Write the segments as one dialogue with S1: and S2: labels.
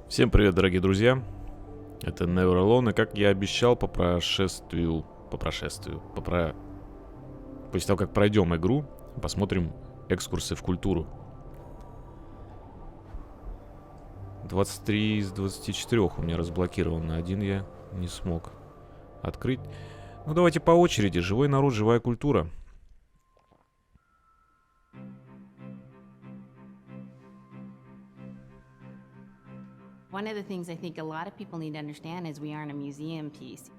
S1: Всем привет, дорогие друзья! Это Never Alone, и как я обещал, после того, как пройдем игру, посмотрим экскурсы в культуру. 23 из 24 у меня разблокировано, один я не смог открыть. Ну давайте по очереди. Живой народ, живая культура.
S2: One of the things I think a lot of people need to understand is we aren't a museum piece.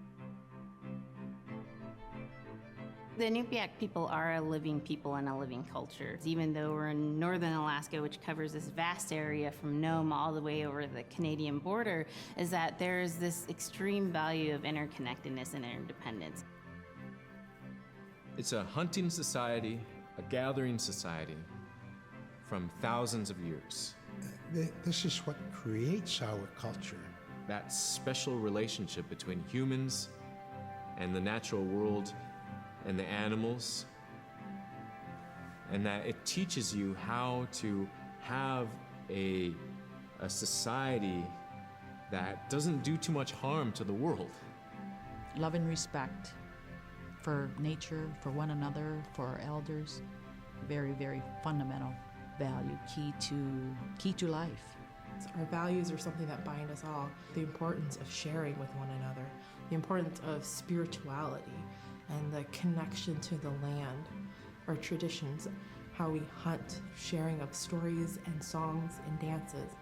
S2: The Inupiaq people are a living people and a living culture. Even though we're in northern Alaska, which covers this vast area from Nome all the way over the Canadian border, is that there's this extreme value of interconnectedness and interdependence.
S3: It's a hunting society, a gathering society from thousands of years.
S4: This is what creates our culture.
S3: That special relationship between humans and the natural world and the animals, and that it teaches you how to have a society that doesn't do too much harm to the world.
S5: Love and respect for nature, for one another, for our elders. Very, very fundamental value, key to life.
S6: Our values are something that bind us all. The importance of sharing with one another, the importance of spirituality, and the connection to the land, our traditions, how we hunt, sharing of stories and songs and dances.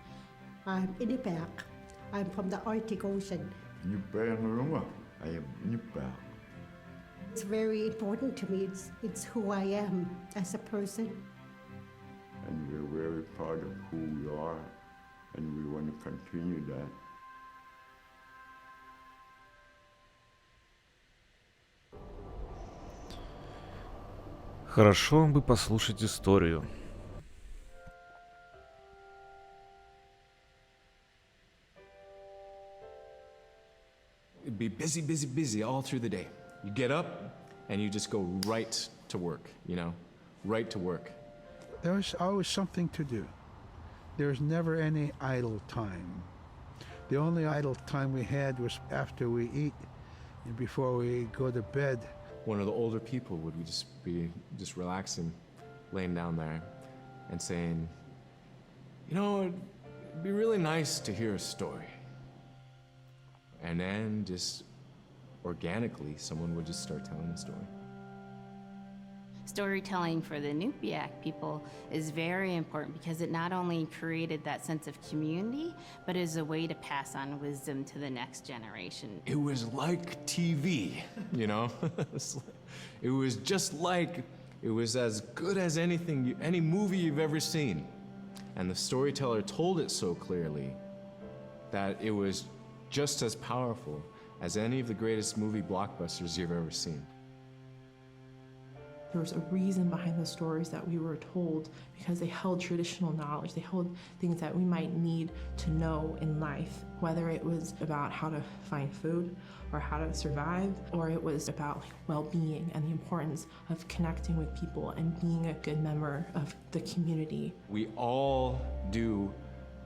S7: I'm Inupiaq. I'm from the Arctic Ocean.
S8: I am Inupiaq.
S7: It's very important to me. It's who I am as a person.
S8: And we're very proud of who we are, and we want to continue that.
S1: Хорошо бы послушать историю.
S3: It'd be busy, busy, busy all through the day. You get up and you just go right to work, right to work.
S4: There was always something to do. There was never any idle time. The only idle time we had was after we eat and before we go to bed.
S3: One of the older people would be relaxing, laying down there and saying, it'd be really nice to hear a story. And then just organically, someone would just start telling a story.
S2: Storytelling for the Inupiaq people is very important because it not only created that sense of community, but is a way to pass on wisdom to the next generation.
S3: It was like TV, It was just like, it was as good as any movie you've ever seen. And the storyteller told it so clearly that it was just as powerful as any of the greatest movie blockbusters you've ever seen.
S6: There was a reason behind the stories that we were told because they held traditional knowledge. They held things that we might need to know in life, whether it was about how to find food or how to survive, or it was about well-being and the importance of connecting with people and being a good member of the community.
S3: We all do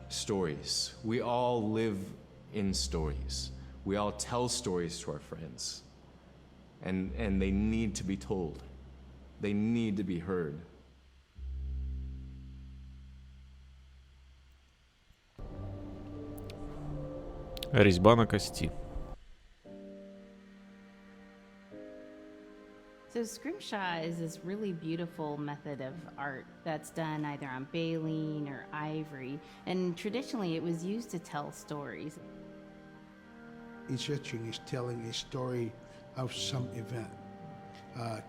S3: stories. We all live in stories. We all tell stories to our friends. And they need to be told. They need to be heard.
S1: Резьба на кости.
S2: So scrimshaw is this really beautiful method of art that's done either on baleen or ivory, and traditionally it was used to tell stories.
S4: Each etching is telling a story of some event.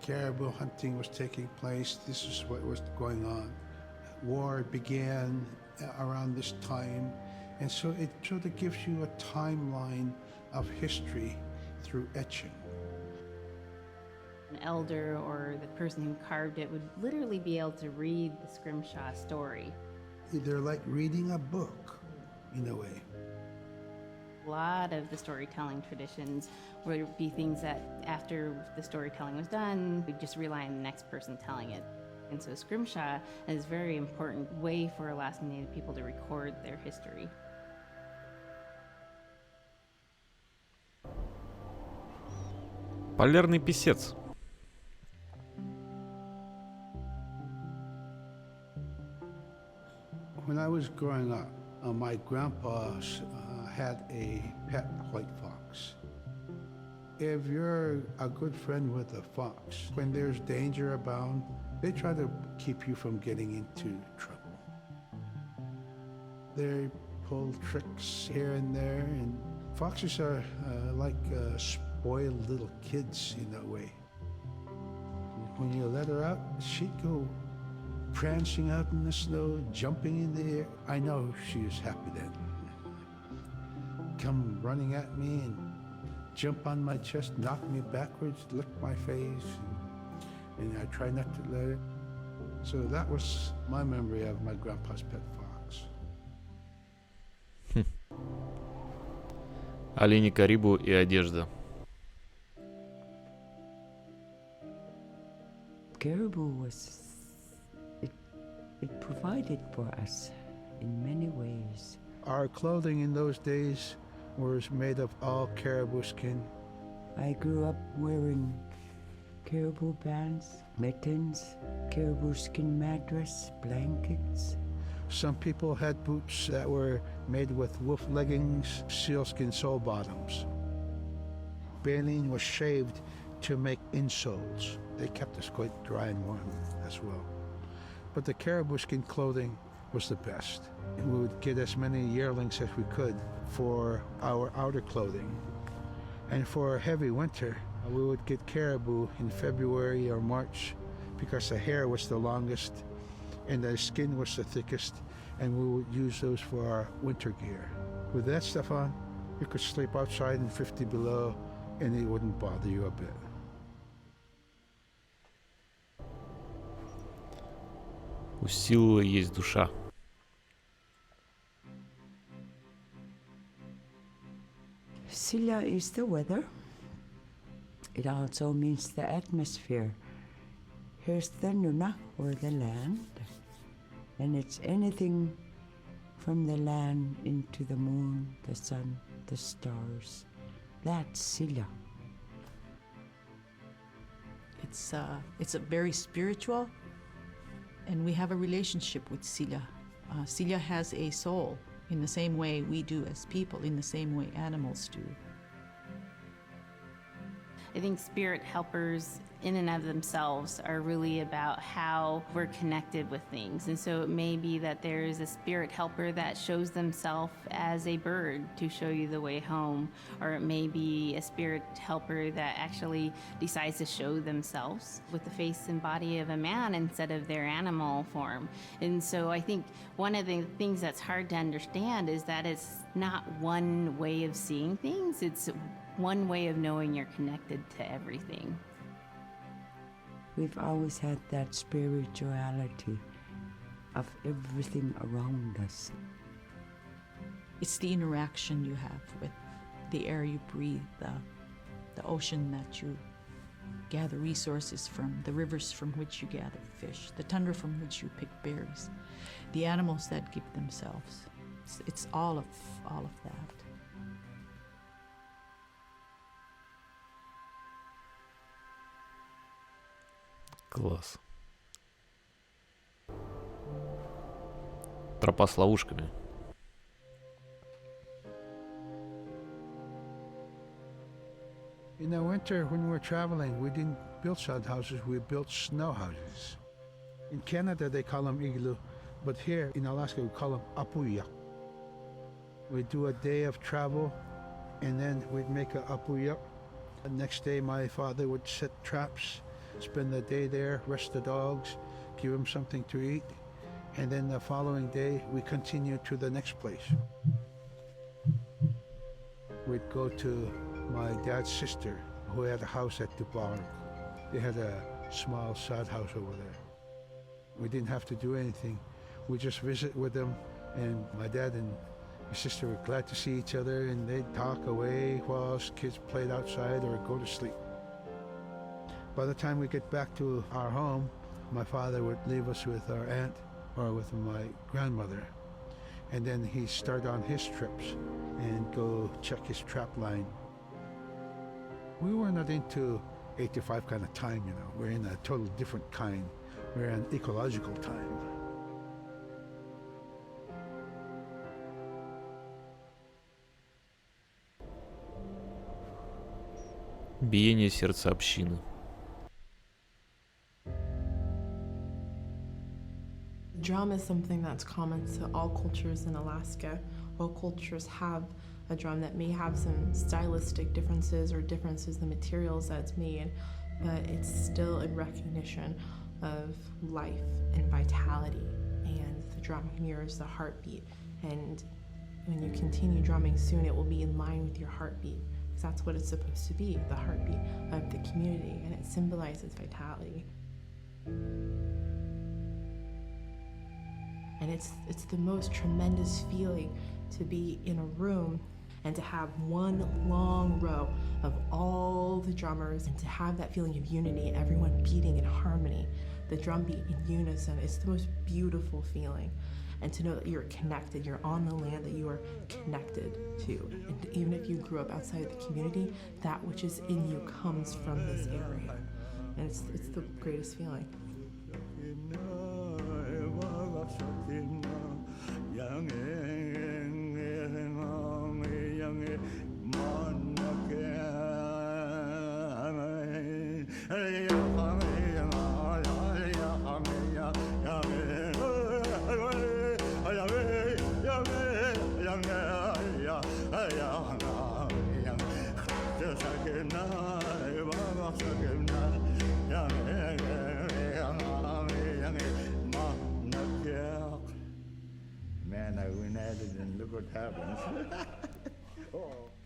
S4: Caribou hunting was taking place. This is what was going on. War began around this time, and so it sort of gives you a timeline of history through etching.
S2: An elder or the person who carved it would literally be able to read the scrimshaw story.
S4: They're like reading a book, in a way.
S2: A lot of the storytelling traditions would be things that after the storytelling was done, we'd just rely on the next person telling it. And so scrimshaw is a very important way for Alaskan Native people to record their history.
S1: Полярный писец.
S4: When I was growing up, my grandpa had a pet white fox. If you're a good friend with a fox, when there's danger abound, they try to keep you from getting into trouble. They pull tricks here and there, and foxes are like spoiled little kids in a way. When you let her out, she'd go prancing out in the snow, jumping in the air. I know she was happy then. Come running at me and jump on my chest, knock me backwards, lick my face, and I try not to let it. So that was my memory of my grandpa's pet fox.
S1: Олени Карибу и одежда.
S9: Caribou it provided for us in many ways.
S4: Our clothing in those days was made of all caribou skin.
S9: I grew up wearing caribou pants, mittens, caribou skin mattress, blankets.
S4: Some people had boots that were made with wolf leggings, sealskin sole bottoms. Baleen was shaved to make insoles. They kept us quite dry and warm as well. But the caribou skin clothing was the best. We would get as many yearlings as we could for our outer clothing. And for a heavy winter, we would get caribou in February or March because the hair was the longest and the skin was the thickest, and we would use those for our winter gear. With that stuff on, you could sleep outside in 50 below and it wouldn't bother you a bit.
S1: У силы есть душа.
S9: Silla is the weather. It also means the atmosphere. Here's the nuna, or the land. And it's anything from the land into the moon, the sun, the stars. That's Silla.
S5: It's a very spiritual, and we have a relationship with Silla. Silla has a soul in the same way we do as people, in the same way animals do.
S2: I think spirit helpers in and of themselves are really about how we're connected with things. And so it may be that there is a spirit helper that shows themselves as a bird to show you the way home, or it may be a spirit helper that actually decides to show themselves with the face and body of a man instead of their animal form. And so I think one of the things that's hard to understand is that it's not one way of seeing things, it's one way of knowing you're connected to everything.
S9: We've always had that spirituality of everything around us.
S5: It's the interaction you have with the air you breathe, the ocean that you gather resources from, the rivers from which you gather fish, the tundra from which you pick berries, the animals that give themselves. It's all of that.
S1: Класс. Тропа с ловушками.
S4: In the winter, when we were traveling, we didn't build sod houses, we built snow houses. In Canada, they call them igloo, but here in Alaska, we call them apuya. We'd do a day of travel, and then we'd make a apuya. The next day, my father would set traps, spend the day there, rest the dogs, give them something to eat, and then the following day, we continued to the next place. We'd go to my dad's sister, who had a house at Dubai. They had a small sod house over there. We didn't have to do anything. We just visit with them, and my dad and my sister were glad to see each other, and they'd talk away while us kids played outside or go to sleep. By the time we get back to our home, my father would leave us with our aunt or with my grandmother. And then he'd start on his trips and go check his trap line. We were not into 8 to 5 kind of time, you know. We're in a totally different kind. We're in ecological time.
S1: Биение сердца общины.
S6: Drum is something that's common to all cultures in Alaska. All cultures have a drum that may have some stylistic differences or differences in the materials that it's made, but it's still in recognition of life and vitality. And the drum mirrors the heartbeat. And when you continue drumming soon, it will be in line with your heartbeat. Because that's what it's supposed to be, the heartbeat of the community, and it symbolizes vitality. And it's the most tremendous feeling to be in a room and to have one long row of all the drummers and to have that feeling of unity, everyone beating in harmony, the drum beat in unison. It's the most beautiful feeling. And to know that you're connected, you're on the land that you are connected to. And even if you grew up outside of the community, that which is in you comes from this area. And it's the greatest feeling.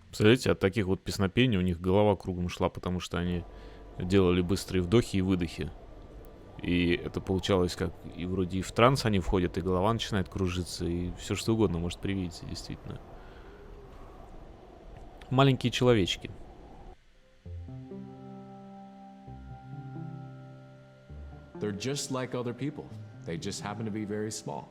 S1: Представляете, от таких вот песнопений у них голова кругом шла, потому что они делали быстрые вдохи и выдохи. И это получалось как и вроде и в транс они входят, и голова начинает кружиться, и все что угодно может привидеться, действительно. Маленькие человечки.
S3: They're just like other people. They just happen to be very small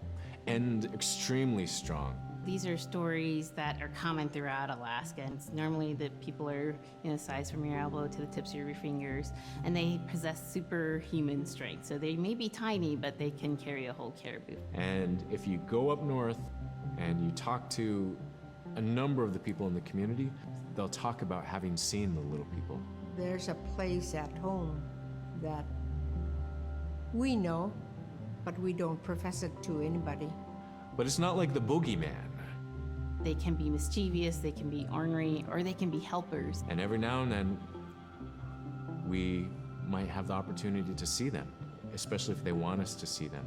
S3: and extremely strong.
S2: These are stories that are common throughout Alaska. It's normally that people are, the size from your elbow to the tips of your fingers, and they possess superhuman strength. So they may be tiny, but they can carry a whole caribou.
S3: And if you go up north and you talk to a number of the people in the community, they'll talk about having seen the little people.
S7: There's a place at home that we know, but we don't profess it to anybody.
S3: But it's not like the boogeyman.
S2: They can be mischievous, they can be ornery, or they can be helpers.
S3: And every now and then, we might have the opportunity to see them, especially if they want us to see them.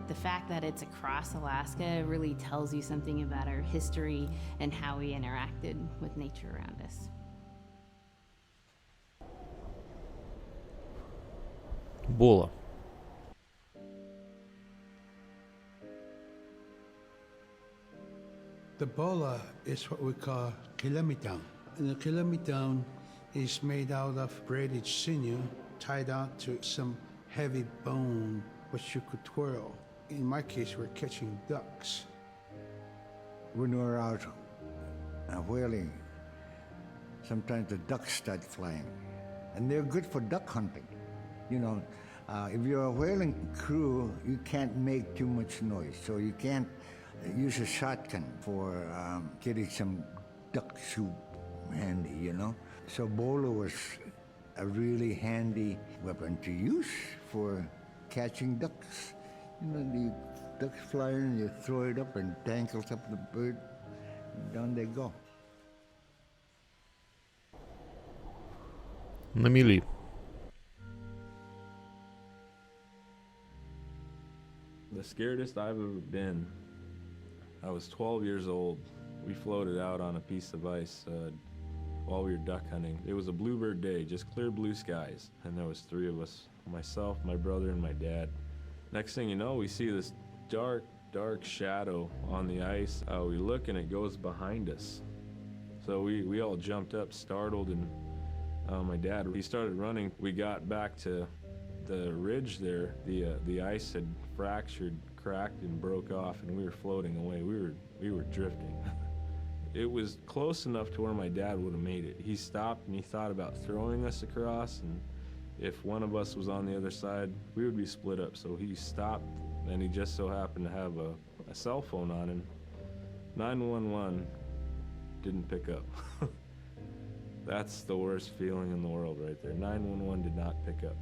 S2: The fact that it's across Alaska really tells you something about our history and how we interacted with nature around us.
S1: Бола.
S4: The bola is what we call kilometang. And the kilometang is made out of braided sinew tied out to some heavy bone which you could twirl. In my case, we're catching ducks.
S10: When we're out whaling, sometimes the ducks start flying. And they're good for duck hunting. If you're a whaling crew, you can't make too much noise, so you can't use a shotgun for getting some duck soup handy, So bola was a really handy weapon to use for catching ducks. The ducks fly in, you throw it up and tangles up the bird, and down they go.
S1: На мели.
S11: The scaredest I've ever been, I was 12 years old. We floated out on a piece of ice while we were duck hunting. It was a bluebird day, just clear blue skies. And there was 3 of us, myself, my brother, and my dad. Next thing you know, we see this dark, dark shadow on the ice. We look and it goes behind us. So we all jumped up, startled, and my dad, he started running. We got back to the ridge there. The ice had fractured, cracked, and broke off, and we were floating away. We were drifting. It was close enough to where my dad would have made it. He stopped and he thought about throwing us across, and if one of us was on the other side, we would be split up. So he stopped, and he just so happened to have a cell phone on him. 911 didn't pick up. That's the worst feeling in the world right there. 911 did not pick up.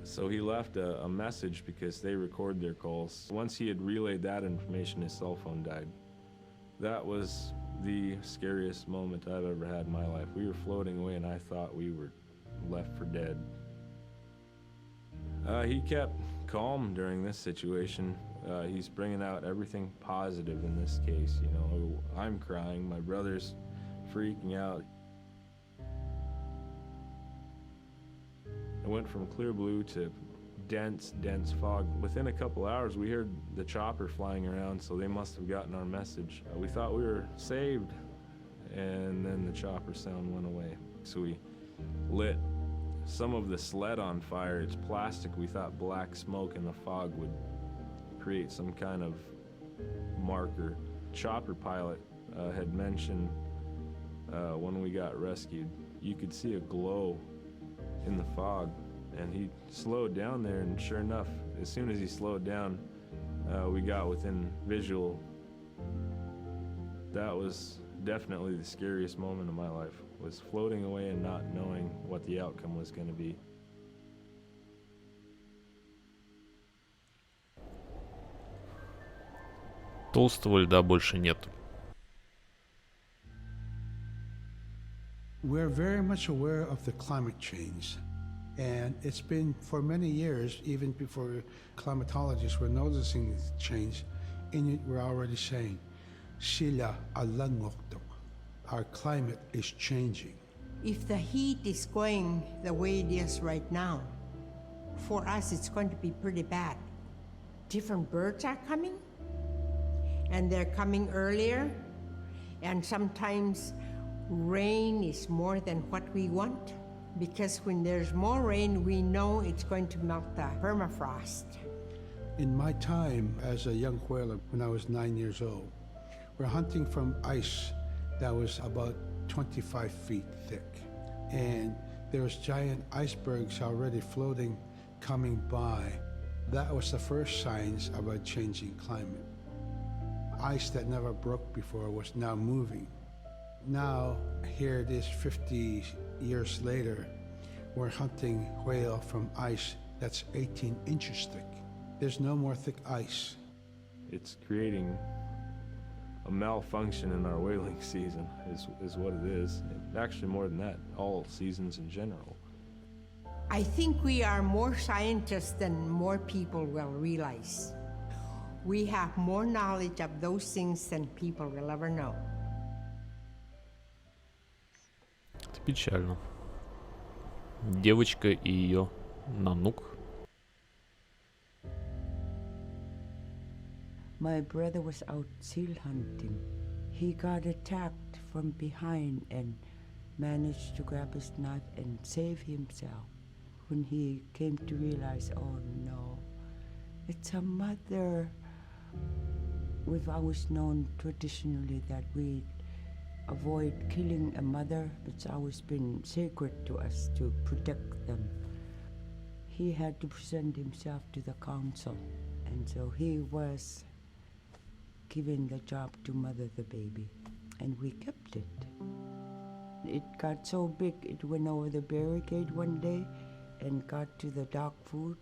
S11: So he left a message because they record their calls. Once he had relayed that information, his cell phone died. That was the scariest moment I've ever had in my life. We were floating away and I thought we were left for dead. He kept calm during this situation. He's bringing out everything positive in this case. You know, I'm crying, my brother's freaking out. It went from clear blue to dense fog. Within a couple hours, we heard the chopper flying around, so they must have gotten our message. We thought we were saved, and then the chopper sound went away. So we lit some of the sled on fire. It's plastic. We thought black smoke in the fog would create some kind of marker. Chopper pilot had mentioned when we got rescued, you could see a glow in the fog, and he slowed down there, and sure enough, as soon as he slowed down, we got within visual. That was definitely the scariest moment of my life, was floating away and not knowing what the outcome was going to be.
S1: Толстого льда больше нет.
S4: We're very much aware of the climate change. And it's been for many years, even before climatologists were noticing this change, Inuit were already saying, Sila alangokto. Our climate is changing.
S7: If the heat is going the way it is right now, for us it's going to be pretty bad. Different birds are coming, and they're coming earlier, and sometimes rain is more than what we want, because when there's more rain, we know it's going to melt the permafrost.
S4: In my time as a young whaler, when I was 9 years old, we're hunting from ice that was about 25 feet thick. And there was giant icebergs already floating, coming by. That was the first signs of a changing climate. Ice that never broke before was now moving. Now, here it is 50 years later, we're hunting whale from ice that's 18 inches thick. There's no more thick ice.
S11: It's creating a malfunction in our whaling season, is what it is. Actually, more than that, all seasons in general.
S7: I think we are more scientists than more people will realize. We have more knowledge of those things than people will ever know.
S1: Это печально. Девочка и ее нанук.
S9: My brother was out seal hunting. He got attacked from behind and managed to grab his knife and save himself. When he came to realize, oh no, it's a mother. We've always known traditionally that we avoid killing a mother. It's always been sacred to us to protect them. He had to present himself to the council, and so he was given the job to mother the baby, and we kept it. It got so big, it went over the barricade one day and got to the dog food,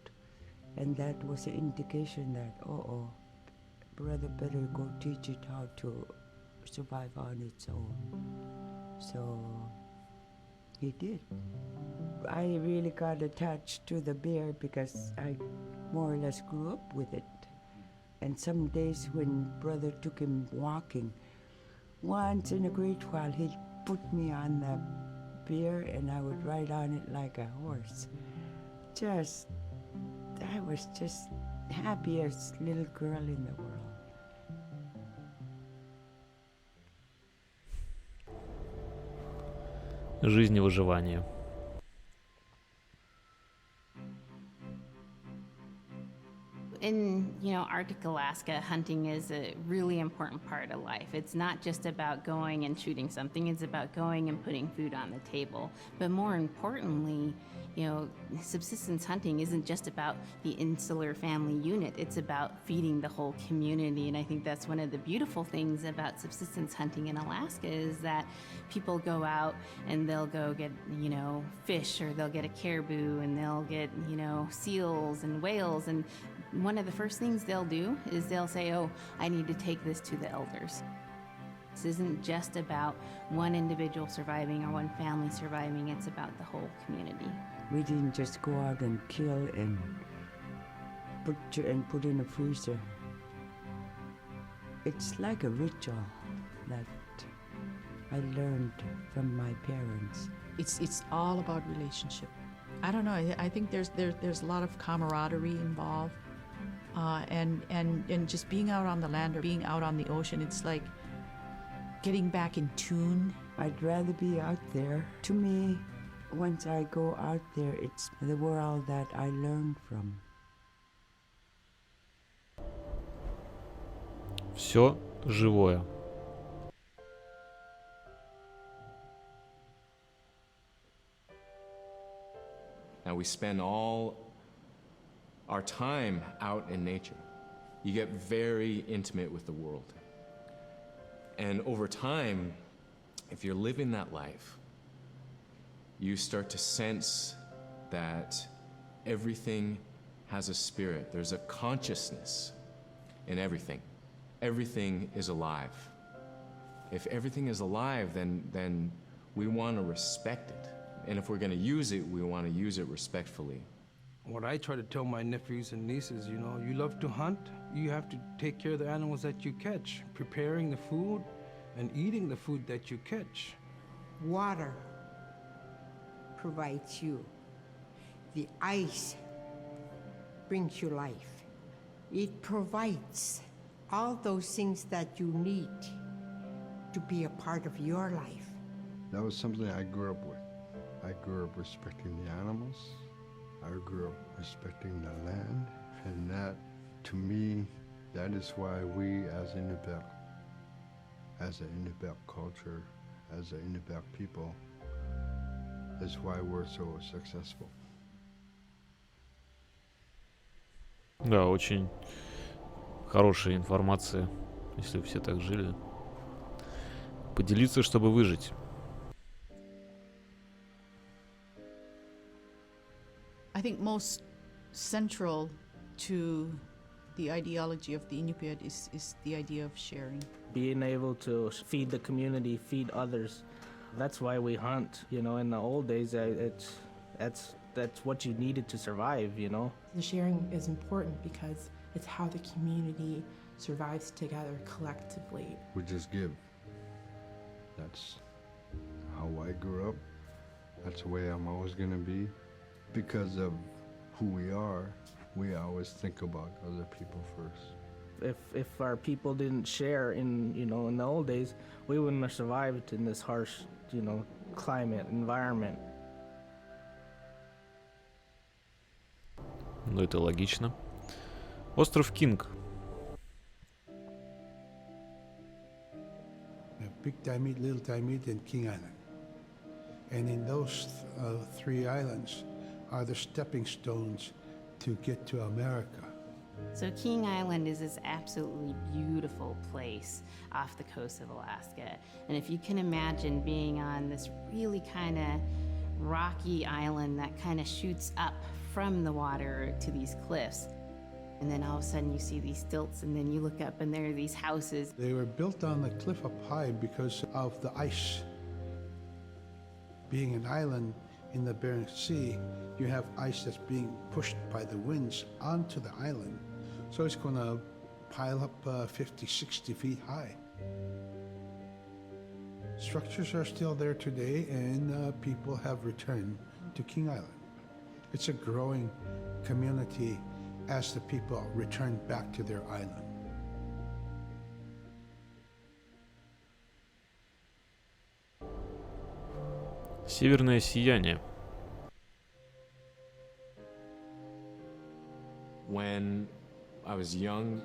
S9: and that was an indication that, oh, brother better go teach it how to survive on its own. So he did. I really got attached to the bear because I more or less grew up with it. And some days when brother took him walking, once in a great while he'd put me on the bear and I would ride on it like a horse. I was just happiest little girl in the world.
S1: Жизнь и выживание.
S2: In You know, Arctic Alaska hunting is a really important part of life. It's not just about going and shooting something, it's about going and putting food on the table. But more importantly, you know, subsistence hunting isn't just about the insular family unit, it's about feeding the whole community. And I think that's one of the beautiful things about subsistence hunting in Alaska is that people go out and they'll go get, you know, fish, or they'll get a caribou, and they'll get, you know, seals and whales. And one of the first things they'll do is they'll say, oh, I need to take this to the elders. This isn't just about one individual surviving or one family surviving, it's about the whole community.
S9: We didn't just go out and kill and put in a freezer. It's like a ritual that I learned from my parents.
S5: It's all about relationship. I don't know. I think there's a lot of camaraderie involved, and just being out on the land or being out on the ocean. It's like getting back in tune.
S9: I'd rather be out there. To me, once I go out there, it's the world that I learn from.
S1: Все живое.
S3: Now we spend all our time out in nature. You get very intimate with the world. And over time, if you're living that life, you start to sense that everything has a spirit. There's a consciousness in everything. Everything is alive. If everything is alive, then we want to respect it. And if we're going to use it, we want to use it respectfully.
S12: What I try to tell my nephews and nieces, you know, you love to hunt, you have to take care of the animals that you catch, preparing the food and eating the food that you catch.
S7: Water provides you. The ice brings you life. It provides all those things that you need to be a part of your life.
S8: That was something I grew up with. I grew up respecting the animals. I grew up respecting the land. And that, to me, that is why we as Inupiaq, as an Inupiaq culture, as an Inupiaq people, is why we're so successful.
S1: Да, очень хорошая информация, если все так жили. Поделиться, чтобы выжить.
S5: I think most central to the ideology of the Inupiat is the idea of sharing.
S13: Being able to feed the community, feed others. That's why we hunt. You know, in the old days, that's what you needed to survive, you know.
S6: The sharing is important because it's how the community survives together collectively.
S8: We just give. That's how I grew up. That's the way I'm always gonna be. Because of who we are, we always think about other people first.
S13: If our people didn't share in the old days, we wouldn't have survived in this harsh, climate, environment.
S1: Ну, это логично. Остров Кинг.
S4: Big Diamond, Little Diamond, and King Island. And in those three islands are the stepping stones to get to America.
S2: So King Island is this absolutely beautiful place off the coast of Alaska. And if you can imagine being on this really kind of rocky island that kind of shoots up from the water to these cliffs, and then all of a sudden you see these stilts, and then you look up and there are these houses.
S4: They were built on the cliff up high because of the ice. Being an island in the Bering Sea, you have ice that's being pushed by the winds onto the island. So it's going to pile up 50, 60 feet high. Structures are still there today, and people have returned to King Island. It's a growing community as the people return back to their island.
S1: Северное сияние.
S3: When I was young,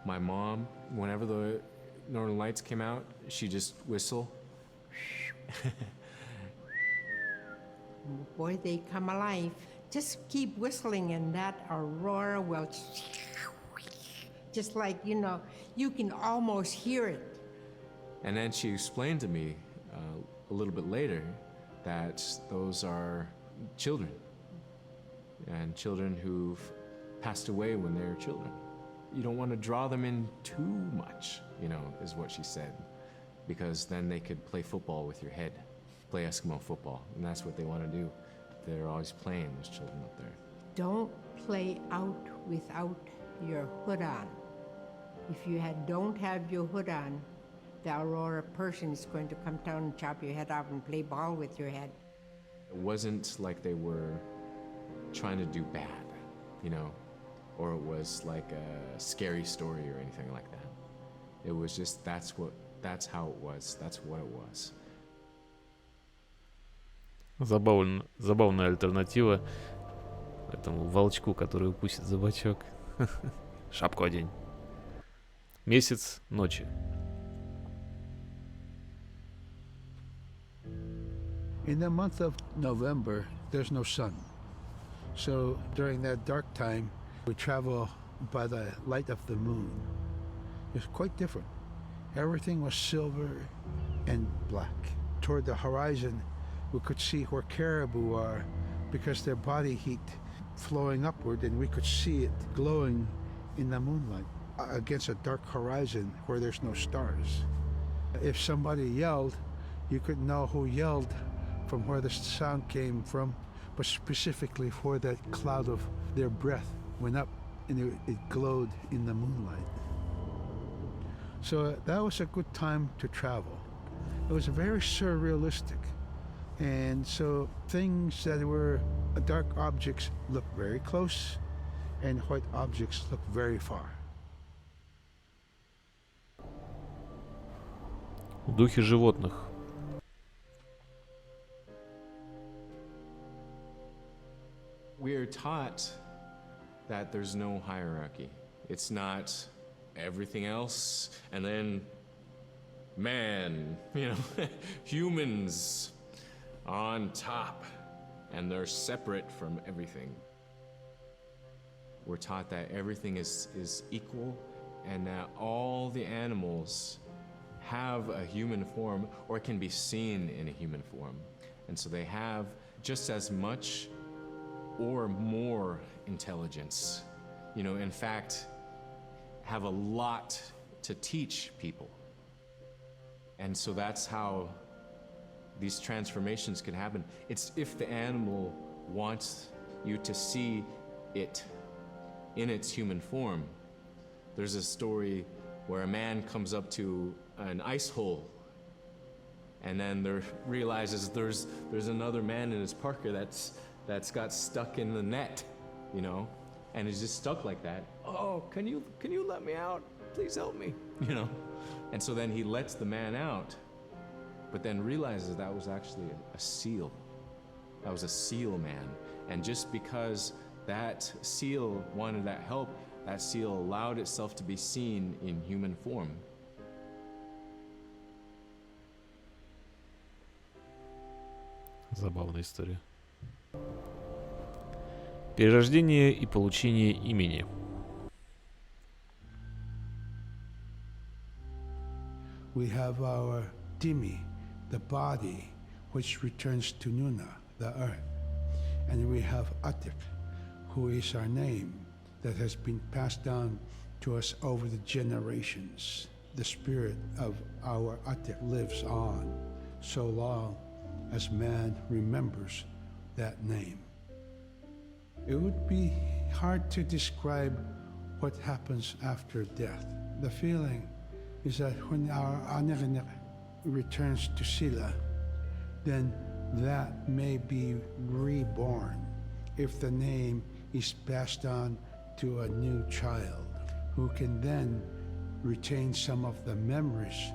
S3: my mom, whenever the Northern Lights came out, she just whistle.
S7: Boy, they come alive. Just keep whistling and that aurora will, just like, you know, you can almost hear it.
S3: And then she explained to me a little bit later that those are children, and children who've passed away when they were children. You don't want to draw them in too much, you know, is what she said, because then they could play football with your head, play Eskimo football, and that's what they want to do. They're always playing, those children up there.
S7: Don't play out without your hood on. If you don't have your hood on, the Aurora person is going to come down and chop your head off and play ball with your head.
S3: It wasn't like they were trying to do bad, you know, or it was like a scary story or anything like that. It was just, that's how it was, that's what it was.
S1: Забавная альтернатива этому волчку, который укусит за бочок. Шапку одень. Месяц ночи.
S4: In the month of November, there's no sun. So during that dark time, we travel by the light of the moon. It's quite different. Everything was silver and black. Toward the horizon, we could see where caribou are because their body heat flowing upward, and we could see it glowing in the moonlight against a dark horizon where there's no stars. If somebody yelled, you could know who yelled from where the sound came from, but specifically where that cloud of their breath went up and it glowed in the moonlight. So that was a good time to travel. It was very surrealistic. And so things that were dark objects look very close, and white objects look very far.
S1: Духи животных.
S3: We're taught that there's no hierarchy. It's not everything else and then man, you know, humans on top, and they're separate from everything. We're taught that everything is equal, and that all the animals have a human form or can be seen in a human form. And so they have just as much or more intelligence. You know, in fact, have a lot to teach people. And so that's how these transformations can happen. It's if the animal wants you to see it in its human form. There's a story where a man comes up to an ice hole and then realizes there's another man in his parka that's got stuck in the net, you know, and is just stuck like that. Oh, can you let me out? Please help me, you know. And so then he lets the man out, but then realizes that was actually a seal. That was a seal man. And just because that seal wanted that help, that seal allowed itself to be seen in human form.
S1: Забавная история. Перерождение и получение имени.
S4: We have our Dimi, the body, which returns to Nuna, the earth. And we have Atik, who is our name, that has been passed down to us over the generations. The spirit of our Atik lives on so long as man remembers that name. It would be hard to describe what happens after death. The feeling is that when our Anik returns to Sila, then that may be reborn if the name is passed on to a new child who can then retain some of the memories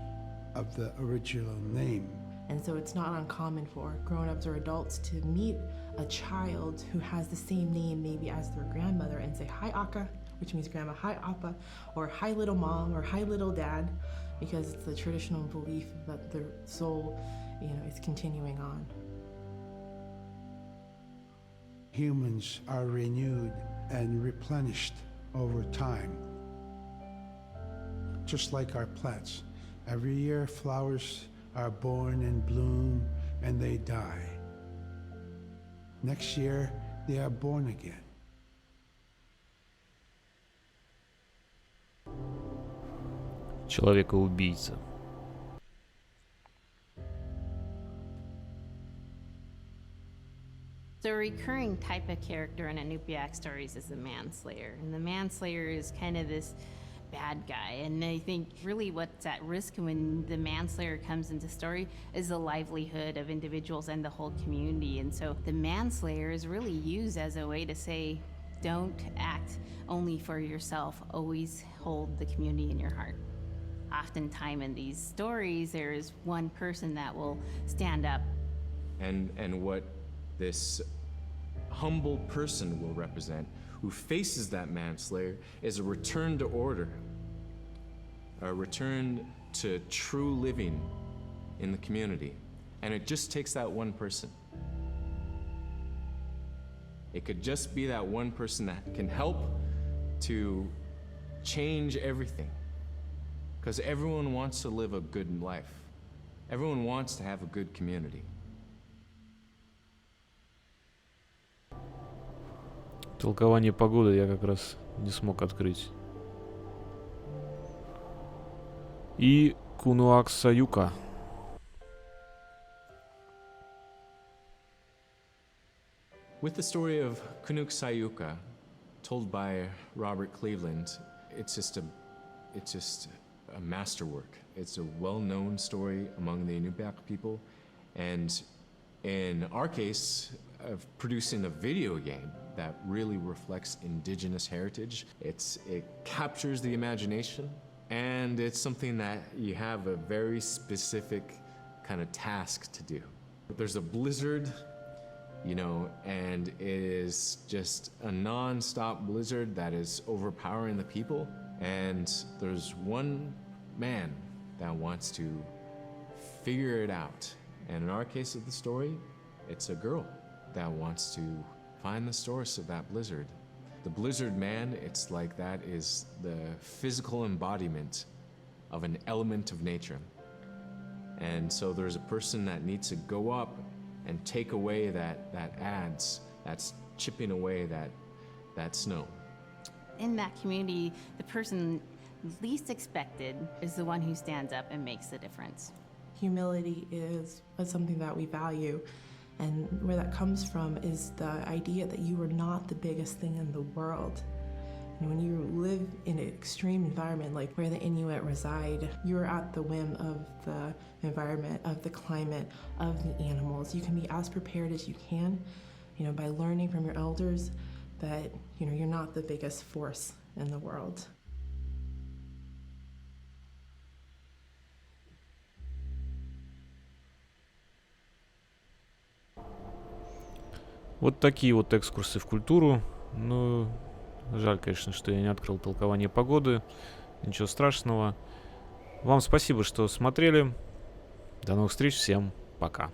S4: of the original name.
S6: And so it's not uncommon for grown-ups or adults to meet a child who has the same name maybe as their grandmother and say, "Hi, Aka," which means grandma, hi appa, or hi little mom, or hi little dad, because it's the traditional belief that the soul, is continuing on.
S4: Humans are renewed and replenished over time, just like our plants. Every year, flowers are born and bloom and they die. Next year, they are born again.
S1: Человека-убийца.
S2: The recurring type of character in Inupiaq stories is the manslayer. And the manslayer is kind of this bad guy. And I think really what's at risk when the manslayer comes into story is the livelihood of individuals and the whole community. And so the manslayer is really used as a way to say, don't act only for yourself, always hold the community in your heart. Oftentimes in these stories, there is one person that will stand up.
S3: And what this humble person will represent, who faces that manslayer, is a return to order, a return to true living in the community. And it just takes that one person. It could just be that one person that can help to change everything. Because everyone wants to live a good life. Everyone wants to have a good community.
S1: Толкование погоды я как раз не смог открыть. И Кунуаксаюка.
S3: With the story of Kunuk Sayuka, told by Robert Cleveland, it's just a masterwork. It's a well-known story among the Inupiaq people, and in our case, of producing a video game that really reflects indigenous heritage. It captures the imagination, and it's something that you have a very specific kind of task to do. There's a blizzard, and it is just a non-stop blizzard that is overpowering the people, and there's one man that wants to figure it out. And in our case of the story, it's a girl that wants to find the source of that blizzard. The blizzard man, it's like that is the physical embodiment of an element of nature. And so there's a person that needs to go up and take away that's chipping away that snow.
S2: In that community, the person least expected is the one who stands up and makes the difference.
S6: Humility is something that we value, and where that comes from is the idea that you are not the biggest thing in the world. And when you live in an extreme environment like where the Inuit reside, you're at the whim of the environment, of the climate, of the animals. You can be as prepared as you can, by learning from your elders that, you're not the biggest force in the world.
S1: Вот такие вот экскурсы в культуру. Ну, жаль, конечно, что я не открыл толкование погоды. Ничего страшного. Вам спасибо, что смотрели. До новых встреч. Всем пока.